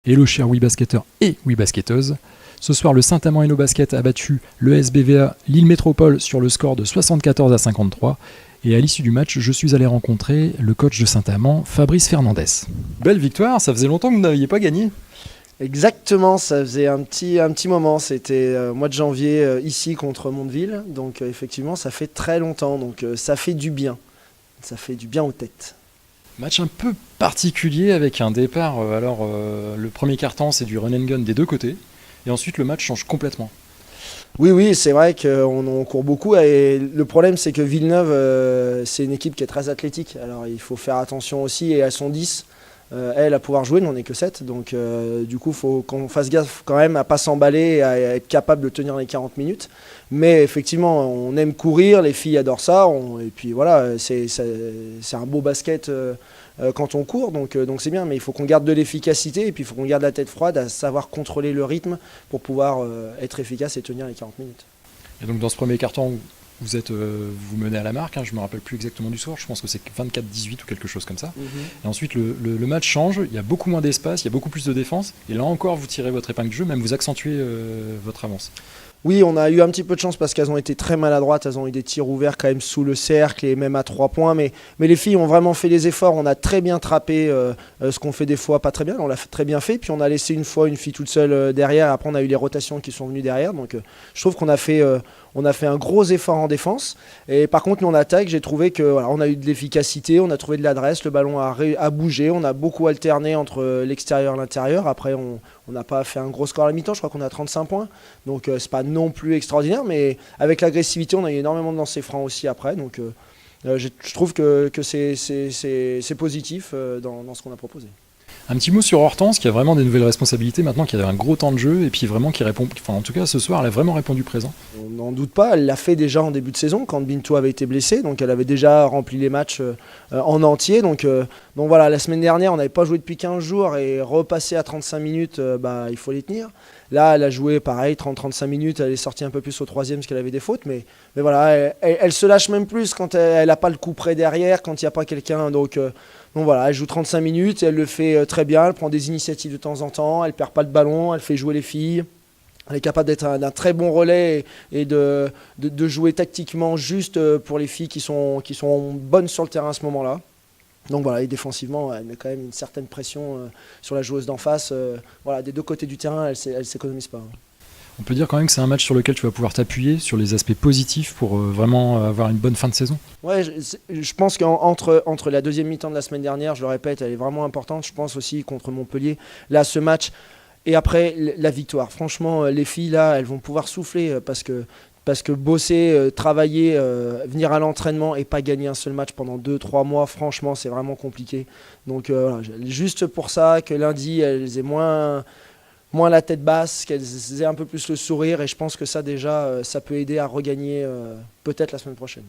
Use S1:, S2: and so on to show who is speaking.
S1: Hello chers WeBasketteurs et WeBasketteuses. Ce soir, le Saint-Amand Hainaut Basket a battu le SBVA Lille Métropole sur le score de 74 à 53. Et à l'issue du match, je suis allé rencontrer le coach de Saint-Amand, Fabrice Fernandez. Belle victoire, ça faisait longtemps que vous n'aviez pas gagné.
S2: Exactement, ça faisait un petit moment, c'était mois de janvier ici contre Mondeville, donc effectivement ça fait très longtemps, donc ça fait du bien aux têtes.
S1: Match un peu particulier avec un départ, le premier quart-temps c'est du run and gun des deux côtés, et ensuite le match change complètement.
S2: Oui, c'est vrai qu'on court beaucoup et le problème c'est que Villeneuve c'est une équipe qui est très athlétique, alors il faut faire attention aussi et elles sont 10. Elle à pouvoir jouer, nous on n'est que 7, donc du coup il faut qu'on fasse gaffe quand même à pas s'emballer et à être capable de tenir les 40 minutes. Mais effectivement on aime courir, les filles adorent ça, et puis voilà, c'est un beau basket quand on court, donc c'est bien, mais il faut qu'on garde de l'efficacité et puis il faut qu'on garde la tête froide à savoir contrôler le rythme pour pouvoir être efficace et tenir les 40 minutes.
S1: Et donc dans ce premier carton, vous menez à la marque, je ne me rappelle plus exactement du soir, je pense que c'est 24-18 ou quelque chose comme ça. Et ensuite le match change, il y a beaucoup moins d'espace, il y a beaucoup plus de défense, et là encore vous tirez votre épingle du jeu, même vous accentuez votre avance.
S2: Oui, on a eu un petit peu de chance parce qu'elles ont été très maladroites, elles ont eu des tirs ouverts quand même sous le cercle et même à 3 points, mais les filles ont vraiment fait les efforts, on a très bien trappé ce qu'on fait des fois pas très bien, on l'a très bien fait, puis on a laissé une fois une fille toute seule derrière, après on a eu les rotations qui sont venues derrière, donc je trouve qu'on a fait un gros effort en défense, et par contre nous en attaque, j'ai trouvé que voilà, on a eu de l'efficacité, on a trouvé de l'adresse, le ballon a bougé, on a beaucoup alterné entre l'extérieur et l'intérieur, après on n'a pas fait un gros score à la mi-temps, je crois qu'on a 35 points, donc c'est pas non plus extraordinaire, mais avec l'agressivité, on a eu énormément de lancers francs aussi après, donc je trouve que c'est positif dans ce qu'on a proposé.
S1: Un petit mot sur Hortense qui a vraiment des nouvelles responsabilités maintenant, qui a un gros temps de jeu et puis vraiment qui répond, en tout cas ce soir elle a vraiment répondu présent.
S2: On n'en doute pas, elle l'a fait déjà en début de saison quand Bintou avait été blessé, donc elle avait déjà rempli les matchs en entier, donc voilà, la semaine dernière on n'avait pas joué depuis 15 jours et repasser à 35 minutes, il faut les tenir. Là elle a joué pareil 30-35 minutes, elle est sortie un peu plus au troisième parce qu'elle avait des fautes, mais voilà, elle se lâche même plus quand elle n'a pas le coup près derrière, quand il n'y a pas quelqu'un, donc voilà, elle joue 35 minutes, elle le fait très bien, elle prend des initiatives de temps en temps, elle perd pas le ballon, elle fait jouer les filles. Elle est capable d'être d'un très bon relais et de jouer tactiquement juste pour les filles qui sont bonnes sur le terrain à ce moment-là. Donc voilà, et défensivement, elle met quand même une certaine pression sur la joueuse d'en face. Voilà, des deux côtés du terrain, elle s'économise pas.
S1: On peut dire quand même que c'est un match sur lequel tu vas pouvoir t'appuyer sur les aspects positifs pour vraiment avoir une bonne fin de saison.
S2: Ouais, je pense qu'entre la deuxième mi-temps de la semaine dernière, je le répète, elle est vraiment importante. Je pense aussi contre Montpellier, là, ce match, et après la victoire. Franchement, les filles, là, elles vont pouvoir souffler parce que bosser, travailler, venir à l'entraînement et pas gagner un seul match pendant 2-3 mois, franchement, c'est vraiment compliqué. Donc, voilà, juste pour ça, que lundi, elles aient moins la tête basse, qu'elles aient un peu plus le sourire, et je pense que ça déjà, ça peut aider à regagner peut-être la semaine prochaine.